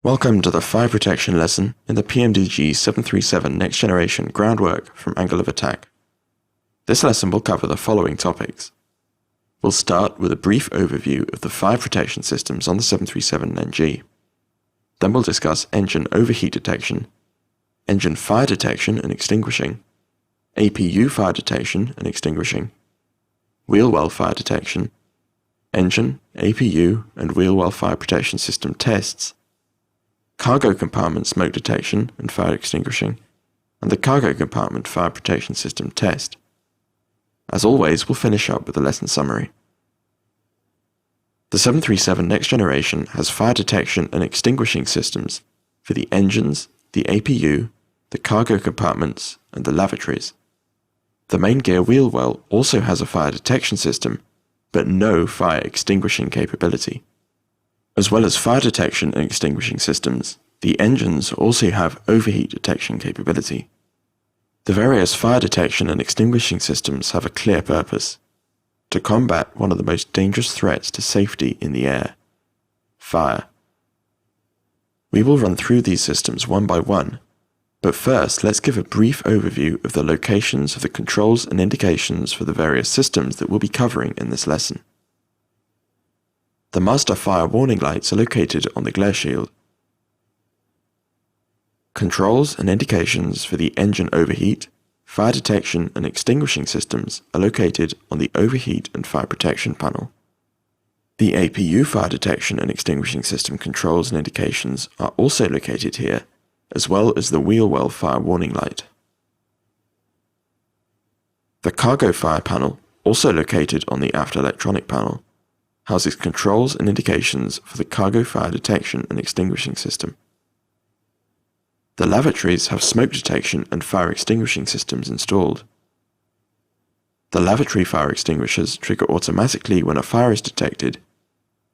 Welcome to the fire protection lesson in the PMDG 737 Next Generation Groundwork from Angle of Attack. This lesson will cover the following topics. We'll start with a brief overview of the fire protection systems on the 737NG. Then we'll discuss engine overheat detection, engine fire detection and extinguishing, APU fire detection and extinguishing, wheel well fire detection, engine, APU, and wheel well fire protection system tests, cargo compartment smoke detection and fire extinguishing, and the cargo compartment fire protection system test. As always, we'll finish up with a lesson summary. The 737 Next Generation has fire detection and extinguishing systems for the engines, the APU, the cargo compartments, and the lavatories. The main gear wheel well also has a fire detection system, but no fire extinguishing capability. As well as fire detection and extinguishing systems, the engines also have overheat detection capability. The various fire detection and extinguishing systems have a clear purpose: to combat one of the most dangerous threats to safety in the air: fire. We will run through these systems one by one, but first let's give a brief overview of the locations of the controls and indications for the various systems that we'll be covering in this lesson. The master fire warning lights are located on the glare shield. Controls and indications for the engine overheat, fire detection and extinguishing systems are located on the overheat and fire protection panel. The APU fire detection and extinguishing system controls and indications are also located here, as well as the wheel well fire warning light. The cargo fire panel, also located on the aft electronic panel, houses controls and indications for the cargo fire detection and extinguishing system. The lavatories have smoke detection and fire extinguishing systems installed. The lavatory fire extinguishers trigger automatically when a fire is detected,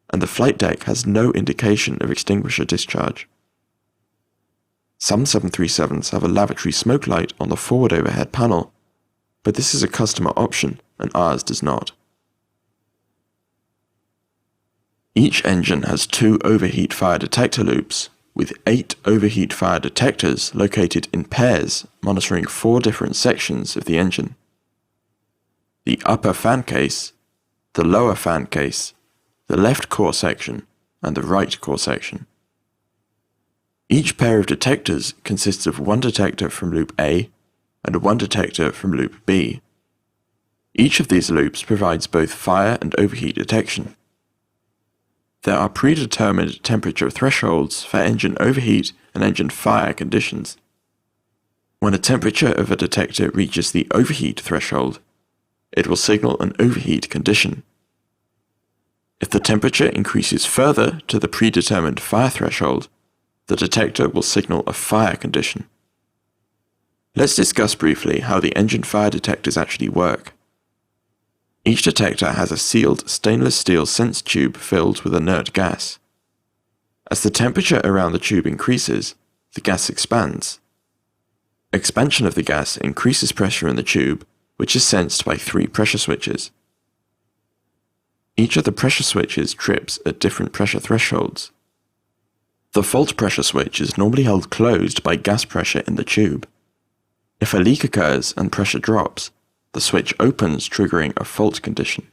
and the flight deck has no indication of extinguisher discharge. Some 737s have a lavatory smoke light on the forward overhead panel, but this is a customer option and ours does not. Each engine has 2 overheat fire detector loops, with 8 overheat fire detectors located in pairs monitoring 4 different sections of the engine: the upper fan case, the lower fan case, the left core section, and the right core section. Each pair of detectors consists of 1 detector from loop A and 1 detector from loop B. Each of these loops provides both fire and overheat detection. There are predetermined temperature thresholds for engine overheat and engine fire conditions. When a temperature of a detector reaches the overheat threshold, it will signal an overheat condition. If the temperature increases further to the predetermined fire threshold, the detector will signal a fire condition. Let's discuss briefly how the engine fire detectors actually work. Each detector has a sealed stainless steel sense tube filled with inert gas. As the temperature around the tube increases, the gas expands. Expansion of the gas increases pressure in the tube, which is sensed by 3 pressure switches. Each of the pressure switches trips at different pressure thresholds. The fault pressure switch is normally held closed by gas pressure in the tube. If a leak occurs and pressure drops, the switch opens, triggering a fault condition.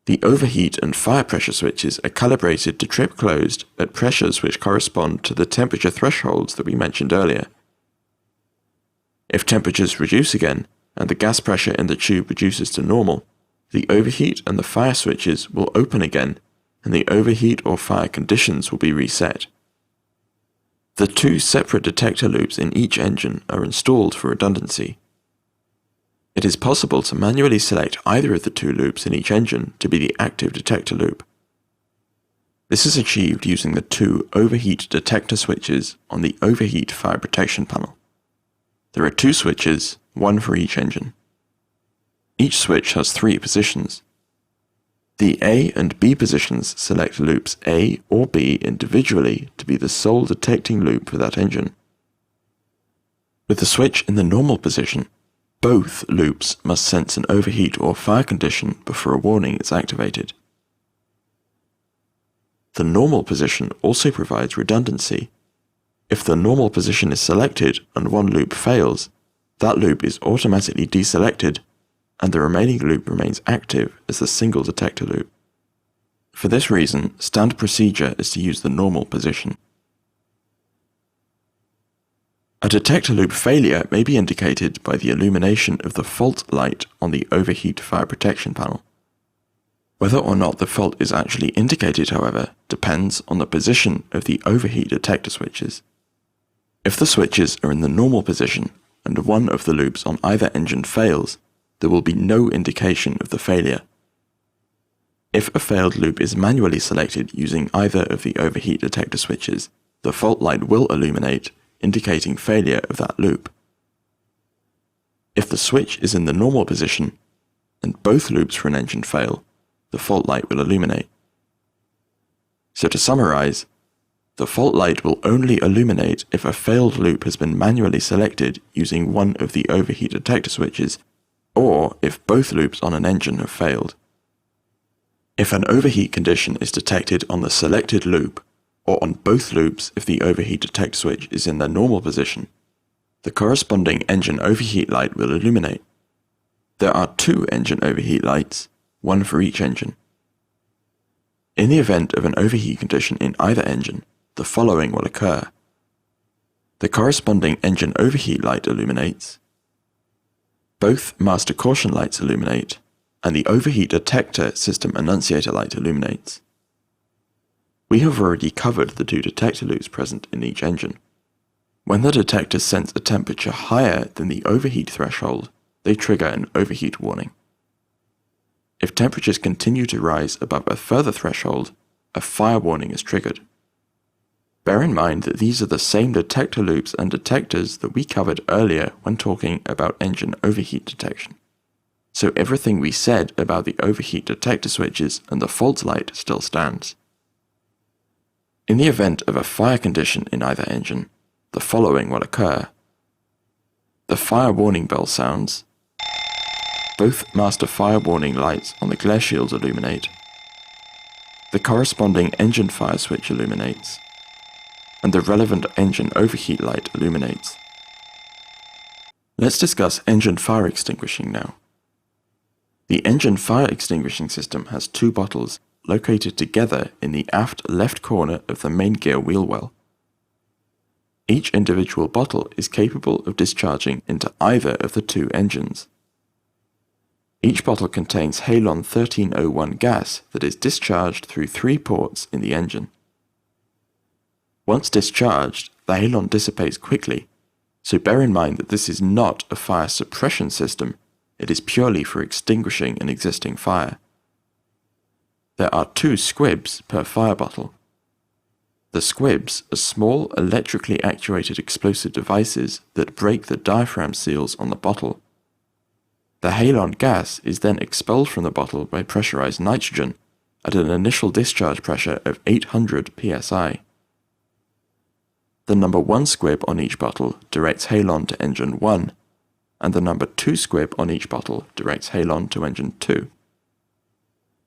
The overheat and fire pressure switches are calibrated to trip closed at pressures which correspond to the temperature thresholds that we mentioned earlier. If temperatures reduce again, and the gas pressure in the tube reduces to normal, the overheat and the fire switches will open again, and the overheat or fire conditions will be reset. The 2 separate detector loops in each engine are installed for redundancy. It is possible to manually select either of the 2 loops in each engine to be the active detector loop. This is achieved using the 2 overheat detector switches on the overheat fire protection panel. There are 2 switches, 1 for each engine. Each switch has 3 positions. The A and B positions select loops A or B individually to be the sole detecting loop for that engine. With the switch in the normal position, both loops must sense an overheat or fire condition before a warning is activated. The normal position also provides redundancy. If the normal position is selected and one loop fails, that loop is automatically deselected and the remaining loop remains active as a single detector loop. For this reason, standard procedure is to use the normal position. A detector loop failure may be indicated by the illumination of the fault light on the overheat fire protection panel. Whether or not the fault is actually indicated, however, depends on the position of the overheat detector switches. If the switches are in the normal position and one of the loops on either engine fails, there will be no indication of the failure. If a failed loop is manually selected using either of the overheat detector switches, the fault light will illuminate, indicating failure of that loop. If the switch is in the normal position and both loops for an engine fail, the fault light will illuminate. So to summarize, the fault light will only illuminate if a failed loop has been manually selected using one of the overheat detector switches, or if both loops on an engine have failed. If an overheat condition is detected on the selected loop, or on both loops if the overheat detector switch is in their normal position, the corresponding engine overheat light will illuminate. There are 2 engine overheat lights, one for each engine. In the event of an overheat condition in either engine, the following will occur. The corresponding engine overheat light illuminates, both master caution lights illuminate, and the overheat detector system annunciator light illuminates. We have already covered the 2 detector loops present in each engine. When the detectors sense a temperature higher than the overheat threshold, they trigger an overheat warning. If temperatures continue to rise above a further threshold, a fire warning is triggered. Bear in mind that these are the same detector loops and detectors that we covered earlier when talking about engine overheat detection. So everything we said about the overheat detector switches and the fault light still stands. In the event of a fire condition in either engine, the following will occur. The fire warning bell sounds. Both master fire warning lights on the glare shields illuminate. The corresponding engine fire switch illuminates, and the relevant engine overheat light illuminates. Let's discuss engine fire extinguishing now. The engine fire extinguishing system has 2 bottles located together in the aft left corner of the main gear wheel well. Each individual bottle is capable of discharging into either of the 2 engines. Each bottle contains Halon 1301 gas that is discharged through 3 ports in the engine. Once discharged, the halon dissipates quickly, so bear in mind that this is not a fire suppression system, it is purely for extinguishing an existing fire. There are 2 squibs per fire bottle. The squibs are small electrically actuated explosive devices that break the diaphragm seals on the bottle. The halon gas is then expelled from the bottle by pressurized nitrogen at an initial discharge pressure of 800 psi. The number 1 squib on each bottle directs halon to engine 1, and the number 2 squib on each bottle directs halon to engine 2.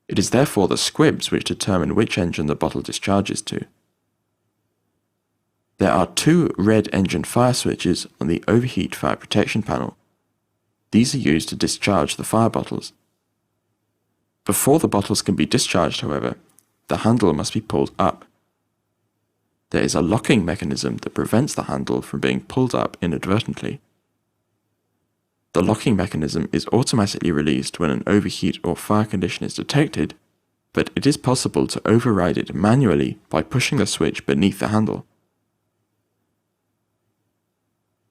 It is therefore the squibs which determine which engine the bottle discharges to. There are 2 red engine fire switches on the overheat fire protection panel. These are used to discharge the fire bottles. Before the bottles can be discharged, however, the handle must be pulled up. There is a locking mechanism that prevents the handle from being pulled up inadvertently. The locking mechanism is automatically released when an overheat or fire condition is detected, but it is possible to override it manually by pushing the switch beneath the handle.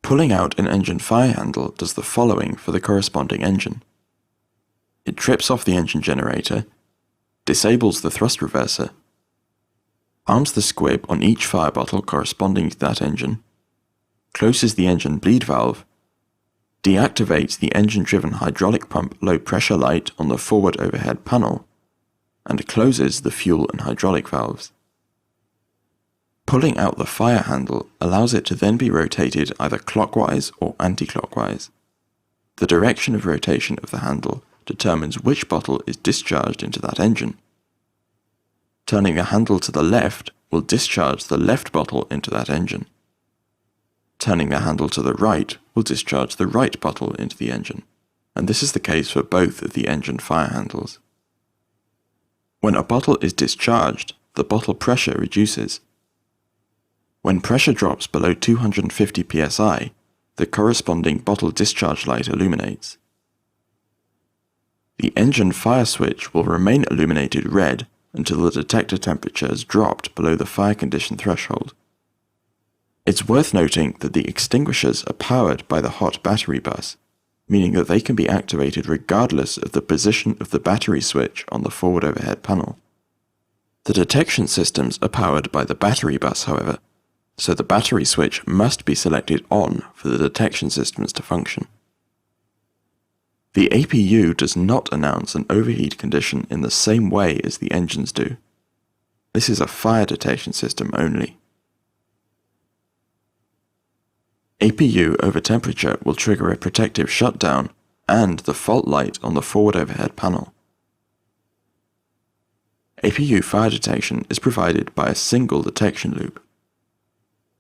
Pulling out an engine fire handle does the following for the corresponding engine. It trips off the engine generator, disables the thrust reverser, arms the squib on each fire bottle corresponding to that engine, closes the engine bleed valve, deactivates the engine-driven hydraulic pump low-pressure light on the forward overhead panel, and closes the fuel and hydraulic valves. Pulling out the fire handle allows it to then be rotated either clockwise or anti-clockwise. The direction of rotation of the handle determines which bottle is discharged into that engine. Turning the handle to the left will discharge the left bottle into that engine. Turning the handle to the right will discharge the right bottle into the engine, and this is the case for both of the engine fire handles. When a bottle is discharged, the bottle pressure reduces. When pressure drops below 250 psi, the corresponding bottle discharge light illuminates. The engine fire switch will remain illuminated red until the detector temperature has dropped below the fire condition threshold. It's worth noting that the extinguishers are powered by the hot battery bus, meaning that they can be activated regardless of the position of the battery switch on the forward overhead panel. The detection systems are powered by the battery bus, however, so the battery switch must be selected on for the detection systems to function. The APU does not announce an overheat condition in the same way as the engines do. This is a fire detection system only. APU over temperature will trigger a protective shutdown and the fault light on the forward overhead panel. APU fire detection is provided by a single detection loop.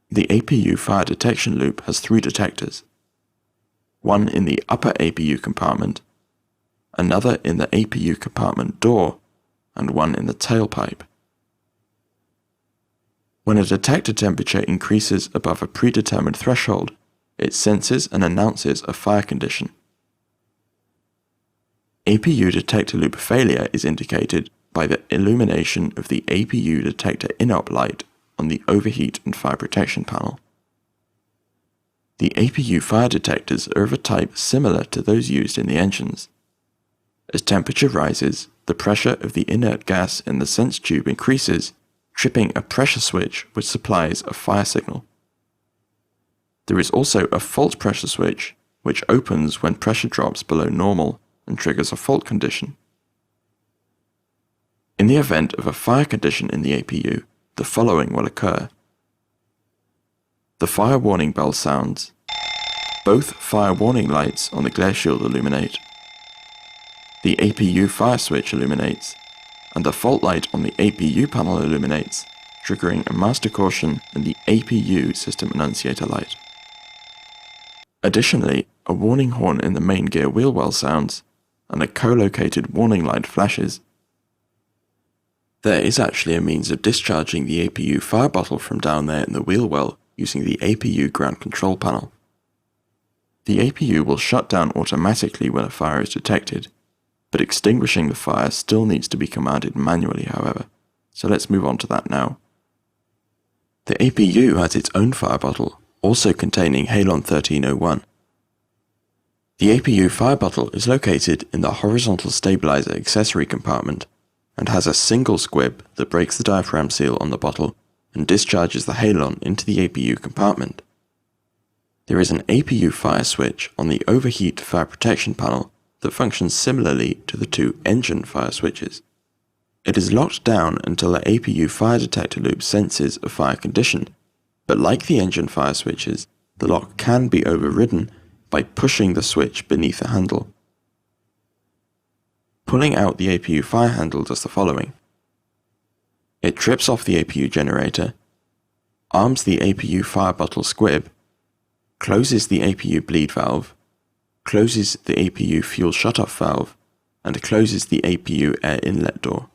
The APU fire detection loop has 3 detectors. One in the upper APU compartment, another in the APU compartment door, and one in the tailpipe. When a detector temperature increases above a predetermined threshold, it senses and announces a fire condition. APU detector loop failure is indicated by the illumination of the APU detector in-op light on the overheat and fire protection panel. The APU fire detectors are of a type similar to those used in the engines. As temperature rises, the pressure of the inert gas in the sense tube increases, tripping a pressure switch which supplies a fire signal. There is also a fault pressure switch which opens when pressure drops below normal and triggers a fault condition. In the event of a fire condition in the APU, the following will occur. The fire warning bell sounds. Both fire warning lights on the glare shield illuminate. The APU fire switch illuminates, and the fault light on the APU panel illuminates, triggering a master caution and the APU system annunciator light. Additionally, a warning horn in the main gear wheel well sounds, and a co-located warning light flashes. There is actually a means of discharging the APU fire bottle from down there in the wheel well using the APU ground control panel. The APU will shut down automatically when a fire is detected, but extinguishing the fire still needs to be commanded manually, however, so let's move on to that now. The APU has its own fire bottle, also containing Halon 1301. The APU fire bottle is located in the horizontal stabilizer accessory compartment and has a single squib that breaks the diaphragm seal on the bottle and discharges the halon into the APU compartment. There is an APU fire switch on the overheat fire protection panel that functions similarly to the 2 engine fire switches. It is locked down until the APU fire detector loop senses a fire condition, but like the engine fire switches, the lock can be overridden by pushing the switch beneath the handle. Pulling out the APU fire handle does the following. It trips off the APU generator, arms the APU fire bottle squib, closes the APU bleed valve, closes the APU fuel shutoff valve, and closes the APU air inlet door.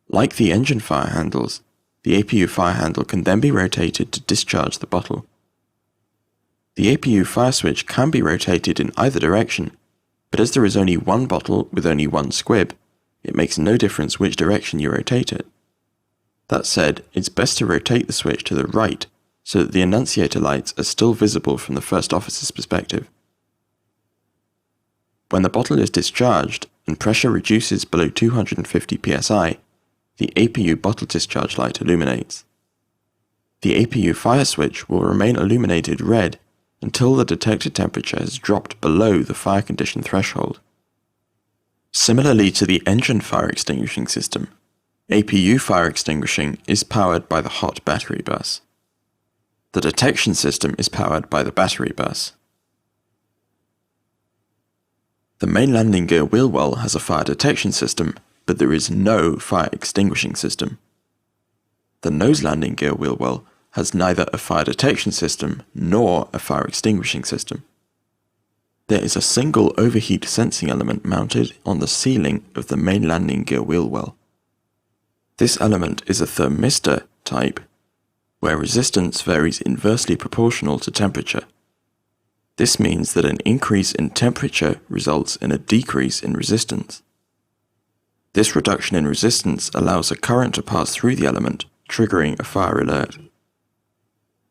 Like the engine fire handles, the APU fire handle can then be rotated to discharge the bottle. The APU fire switch can be rotated in either direction, but as there is only one bottle with only one squib, it makes no difference which direction you rotate it. That said, it's best to rotate the switch to the right so that the annunciator lights are still visible from the first officer's perspective. When the bottle is discharged and pressure reduces below 250 psi, the APU bottle discharge light illuminates. The APU fire switch will remain illuminated red until the detector temperature has dropped below the fire condition threshold. Similarly to the engine fire extinguishing system, APU fire extinguishing is powered by the hot battery bus. The detection system is powered by the battery bus. The main landing gear wheel well has a fire detection system, but there is no fire extinguishing system. The nose landing gear wheel well has neither a fire detection system nor a fire extinguishing system. There is a single overheat sensing element mounted on the ceiling of the main landing gear wheel well. This element is a thermistor type, where resistance varies inversely proportional to temperature. This means that an increase in temperature results in a decrease in resistance. This reduction in resistance allows a current to pass through the element, triggering a fire alert.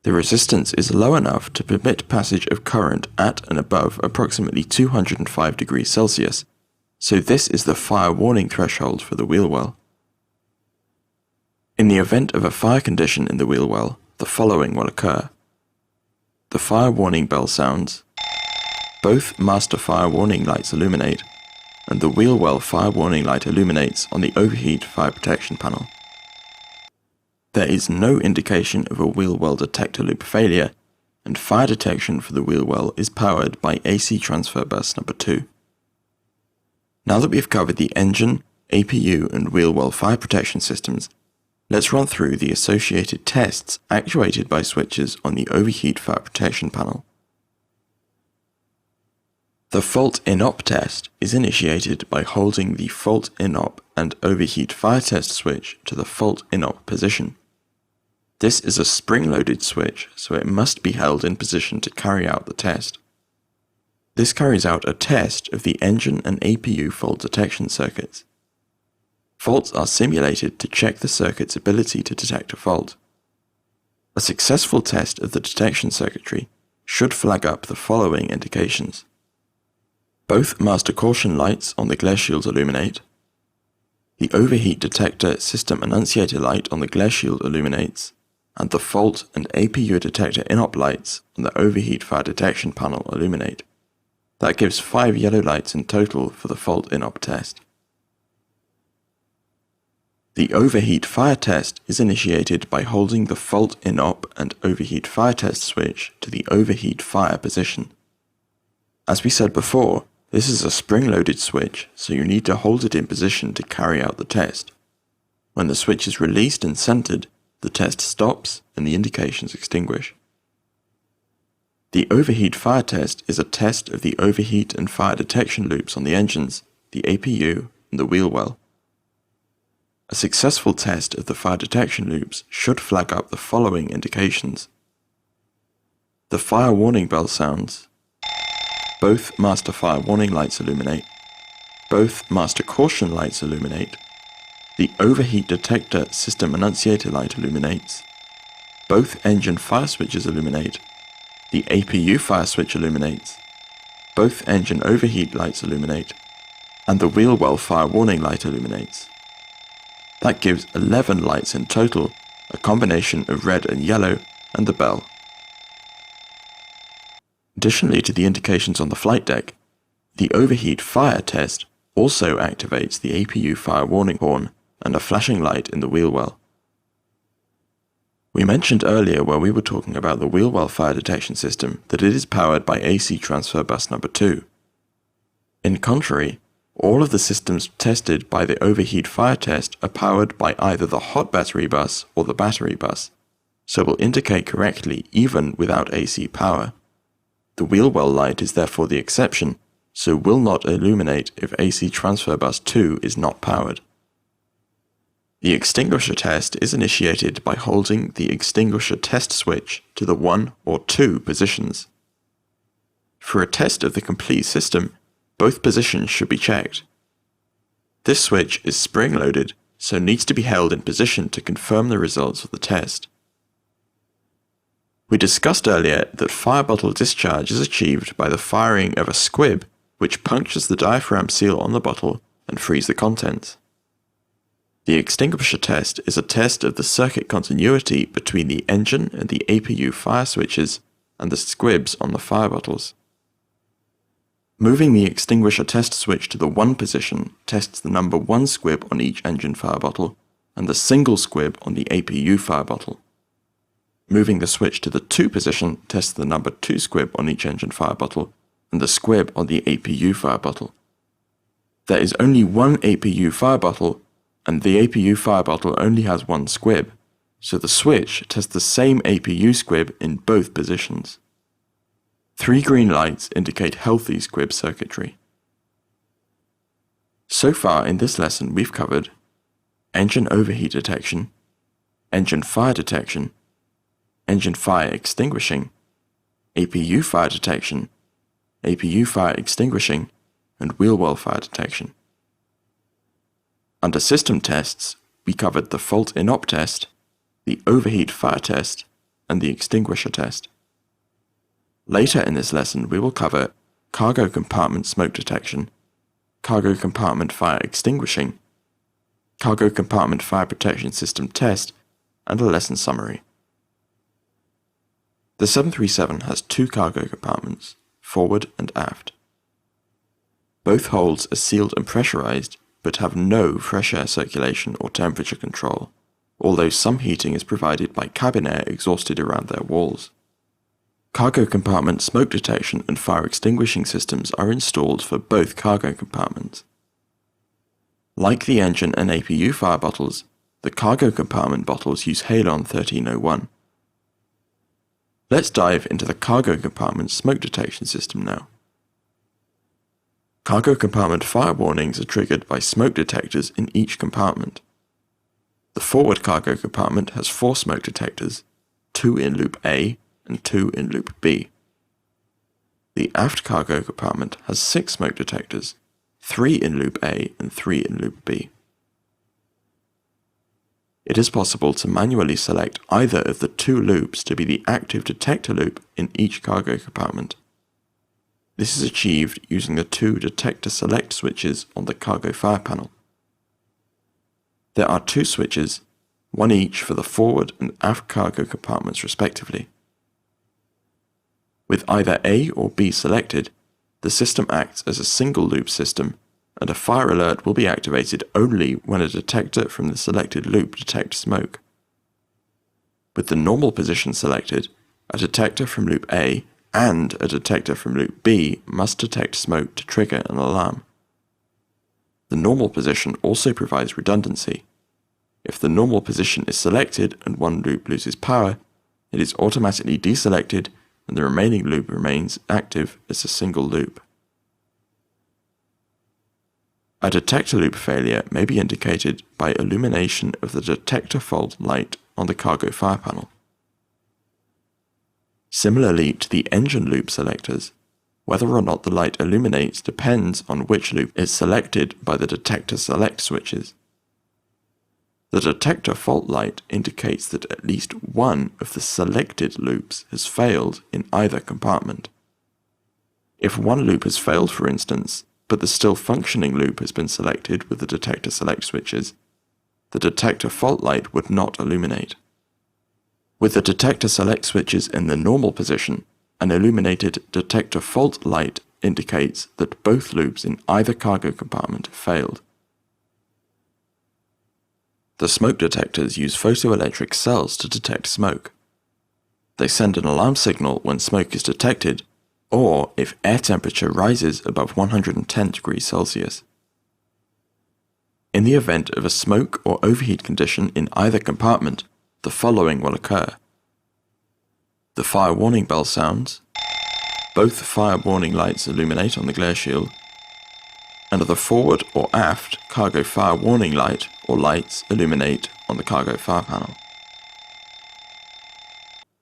The resistance is low enough to permit passage of current at and above approximately 205 degrees Celsius, so this is the fire warning threshold for the wheel well. In the event of a fire condition in the wheel well, the following will occur. The fire warning bell sounds, both master fire warning lights illuminate, and the wheel well fire warning light illuminates on the overheat fire protection panel. There is no indication of a wheel well detector loop failure, and fire detection for the wheel well is powered by AC transfer bus number 2. Now that we've covered the engine, APU and wheel well fire protection systems, let's run through the associated tests actuated by switches on the overheat fire protection panel. The fault in-op test is initiated by holding the fault in-op and overheat fire test switch to the fault in-op position. This is a spring-loaded switch, so it must be held in position to carry out the test. This carries out a test of the engine and APU fault detection circuits. Faults are simulated to check the circuit's ability to detect a fault. A successful test of the detection circuitry should flag up the following indications. Both master caution lights on the glare shields illuminate. The overheat detector system annunciator light on the glare shield illuminates, and the fault and APU detector in-op lights on the overheat fire detection panel illuminate. That gives 5 yellow lights in total for the fault in-op test. The overheat fire test is initiated by holding the fault in-op and overheat fire test switch to the overheat fire position. As we said before, this is a spring-loaded switch, so you need to hold it in position to carry out the test. When the switch is released and centered, the test stops and the indications extinguish. The overheat fire test is a test of the overheat and fire detection loops on the engines, the APU, and the wheel well. A successful test of the fire detection loops should flag up the following indications. The fire warning bell sounds. Both master fire warning lights illuminate. Both master caution lights illuminate. The overheat detector system annunciator light illuminates. Both engine fire switches illuminate. The APU fire switch illuminates. Both engine overheat lights illuminate. And the wheel well fire warning light illuminates. That gives 11 lights in total, a combination of red and yellow, and the bell. Additionally to the indications on the flight deck, the overheat fire test also activates the APU fire warning horn and a flashing light in the wheel well. We mentioned earlier where we were talking about the wheel well fire detection system that it is powered by AC transfer bus number 2. In contrary, all of the systems tested by the overheat fire test are powered by either the hot battery bus or the battery bus, so will indicate correctly even without AC power. The wheel well light is therefore the exception, so will not illuminate if AC transfer bus 2 is not powered. The extinguisher test is initiated by holding the extinguisher test switch to the 1 or 2 positions. For a test of the complete system, both positions should be checked. This switch is spring-loaded, so needs to be held in position to confirm the results of the test. We discussed earlier that fire bottle discharge is achieved by the firing of a squib which punctures the diaphragm seal on the bottle and frees the contents. The extinguisher test is a test of the circuit continuity between the engine and the APU fire switches and the squibs on the fire bottles. Moving the extinguisher test switch to the 1 position tests the number 1 squib on each engine fire bottle and the single squib on the APU fire bottle. Moving the switch to the 2 position tests the number 2 squib on each engine fire bottle and the squib on the APU fire bottle. There is only one APU fire bottle, and the APU fire bottle only has one squib, so the switch tests the same APU squib in both positions. 3 green lights indicate healthy squib circuitry. So far in this lesson we've covered engine overheat detection, engine fire detection, engine fire extinguishing, APU fire detection, APU fire extinguishing, and wheel well fire detection. Under system tests, we covered the fault in op test, the overheat fire test, and the extinguisher test. Later in this lesson we will cover cargo compartment smoke detection, cargo compartment fire extinguishing, cargo compartment fire protection system test, and a lesson summary. The 737 has 2 cargo compartments, forward and aft. Both holds are sealed and pressurized, but have no fresh air circulation or temperature control, although some heating is provided by cabin air exhausted around their walls. Cargo compartment smoke detection and fire extinguishing systems are installed for both cargo compartments. Like the engine and APU fire bottles, the cargo compartment bottles use Halon 1301. Let's dive into the cargo compartment smoke detection system now. Cargo compartment fire warnings are triggered by smoke detectors in each compartment. The forward cargo compartment has 4 smoke detectors, 2 in loop A and 2 in loop B. The aft cargo compartment has 6 smoke detectors, 3 in loop A and 3 in loop B. It is possible to manually select either of the 2 loops to be the active detector loop in each cargo compartment. This is achieved using the 2 detector select switches on the cargo fire panel. There are 2 switches, one each for the forward and aft cargo compartments respectively. With either A or B selected, the system acts as a single loop system, and a fire alert will be activated only when a detector from the selected loop detects smoke. With the normal position selected, a detector from loop A and a detector from loop B must detect smoke to trigger an alarm. The normal position also provides redundancy. If the normal position is selected and one loop loses power, it is automatically deselected and the remaining loop remains active as a single loop. A detector loop failure may be indicated by illumination of the detector fault light on the cargo fire panel. Similarly to the engine loop selectors, whether or not the light illuminates depends on which loop is selected by the detector select switches. The detector fault light indicates that at least one of the selected loops has failed in either compartment. If one loop has failed, for instance, but the still functioning loop has been selected with the detector select switches, the detector fault light would not illuminate. With the detector select switches in the normal position, an illuminated detector fault light indicates that both loops in either cargo compartment have failed. The smoke detectors use photoelectric cells to detect smoke. They send an alarm signal when smoke is detected, or if air temperature rises above 110 degrees Celsius. In the event of a smoke or overheat condition in either compartment, the following will occur. The fire warning bell sounds, both fire warning lights illuminate on the glare shield, and the forward or aft cargo fire warning light or lights illuminate on the cargo fire panel.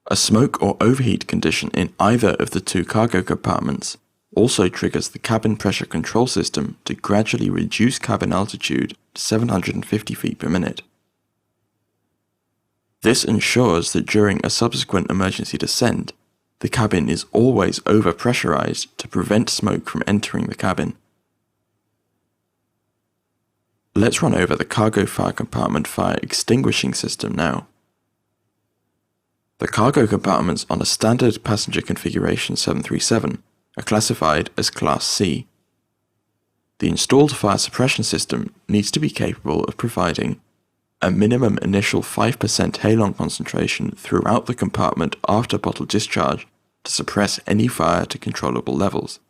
A smoke or overheat condition in either of the 2 cargo compartments also triggers the cabin pressure control system to gradually reduce cabin altitude to 750 feet per minute. This ensures that during a subsequent emergency descent, the cabin is always overpressurized to prevent smoke from entering the cabin. Let's run over the cargo fire compartment fire extinguishing system now. The cargo compartments on a standard passenger configuration 737 are classified as Class C. The installed fire suppression system needs to be capable of providing a minimum initial 5% halon concentration throughout the compartment after bottle discharge to suppress any fire to controllable levels.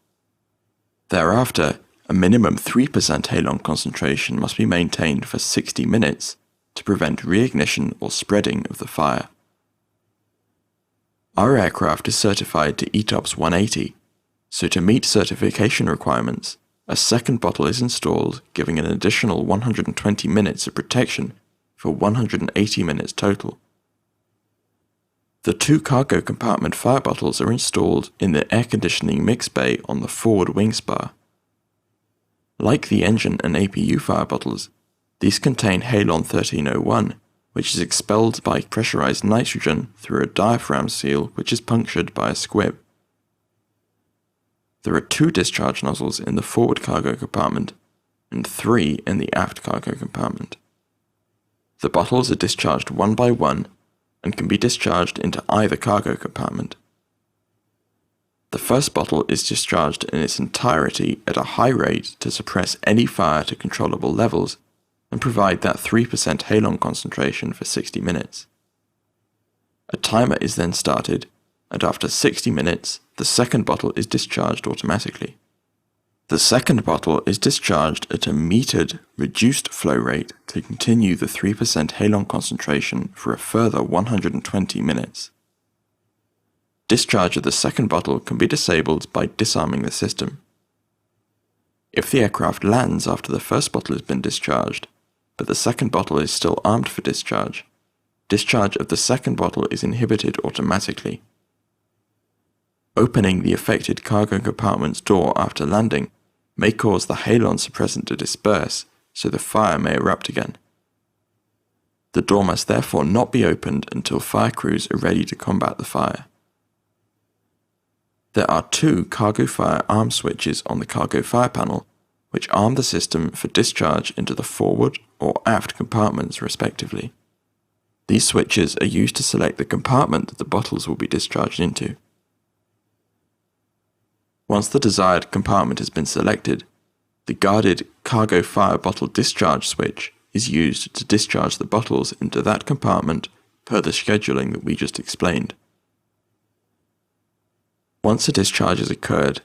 Thereafter, a minimum 3% halon concentration must be maintained for 60 minutes to prevent reignition or spreading of the fire. Our aircraft is certified to ETOPS 180, so to meet certification requirements, a second bottle is installed, giving an additional 120 minutes of protection for 180 minutes total. The 2 cargo compartment fire bottles are installed in the air conditioning mix bay on the forward wing spar. Like the engine and APU fire bottles, these contain halon 1301, which is expelled by pressurized nitrogen through a diaphragm seal which is punctured by a squib. There are 2 discharge nozzles in the forward cargo compartment and 3 in the aft cargo compartment. The bottles are discharged one by one and can be discharged into either cargo compartment. The first bottle is discharged in its entirety at a high rate to suppress any fire to controllable levels and provide that 3% halon concentration for 60 minutes. A timer is then started, and after 60 minutes, the second bottle is discharged automatically. The second bottle is discharged at a metered, reduced flow rate to continue the 3% halon concentration for a further 120 minutes. Discharge of the second bottle can be disabled by disarming the system. If the aircraft lands after the first bottle has been discharged, but the second bottle is still armed for discharge, discharge of the second bottle is inhibited automatically. Opening the affected cargo compartment's door after landing may cause the halon suppressant to disperse, so the fire may erupt again. The door must therefore not be opened until fire crews are ready to combat the fire. There are 2 cargo fire arm switches on the cargo fire panel, which arm the system for discharge into the forward or aft compartments respectively. These switches are used to select the compartment that the bottles will be discharged into. Once the desired compartment has been selected, the guarded cargo fire bottle discharge switch is used to discharge the bottles into that compartment per the scheduling that we just explained. Once a discharge has occurred,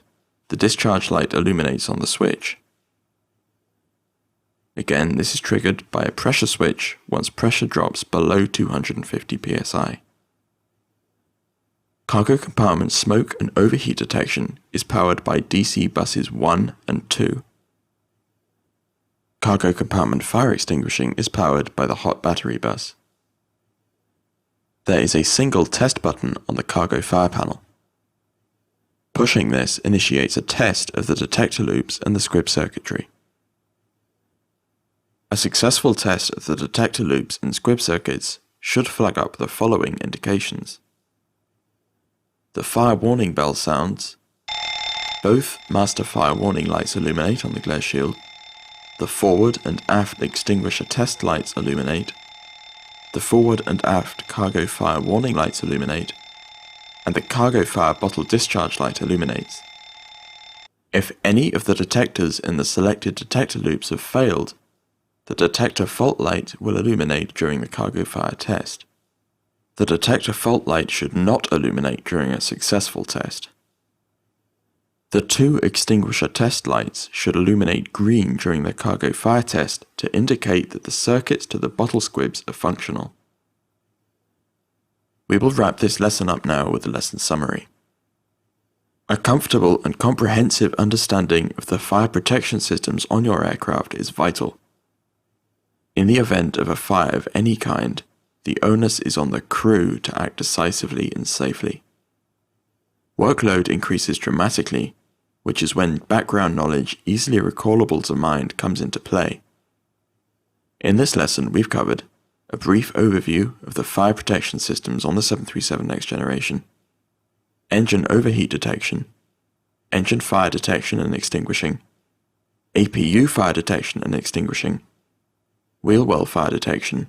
the discharge light illuminates on the switch. Again, this is triggered by a pressure switch once pressure drops below 250 psi. Cargo compartment smoke and overheat detection is powered by DC buses 1 and 2. Cargo compartment fire extinguishing is powered by the hot battery bus. There is a single test button on the cargo fire panel. Pushing this initiates a test of the detector loops and the squib circuitry. A successful test of the detector loops and squib circuits should flag up the following indications. The fire warning bell sounds. Both master fire warning lights illuminate on the glare shield. The forward and aft extinguisher test lights illuminate. The forward and aft cargo fire warning lights illuminate. And the cargo fire bottle discharge light illuminates. If any of the detectors in the selected detector loops have failed, the detector fault light will illuminate during the cargo fire test. The detector fault light should not illuminate during a successful test. The 2 extinguisher test lights should illuminate green during the cargo fire test to indicate that the circuits to the bottle squibs are functional. We will wrap this lesson up now with the lesson summary. A comfortable and comprehensive understanding of the fire protection systems on your aircraft is vital. In the event of a fire of any kind, the onus is on the crew to act decisively and safely. Workload increases dramatically, which is when background knowledge easily recallable to mind comes into play. In this lesson, we've covered a brief overview of the fire protection systems on the 737 Next Generation, engine overheat detection, engine fire detection and extinguishing, APU fire detection and extinguishing, wheel well fire detection,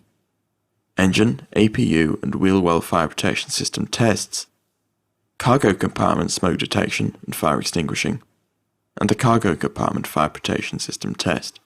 engine, APU and wheel well fire protection system tests, cargo compartment smoke detection and fire extinguishing, and the cargo compartment fire protection system test.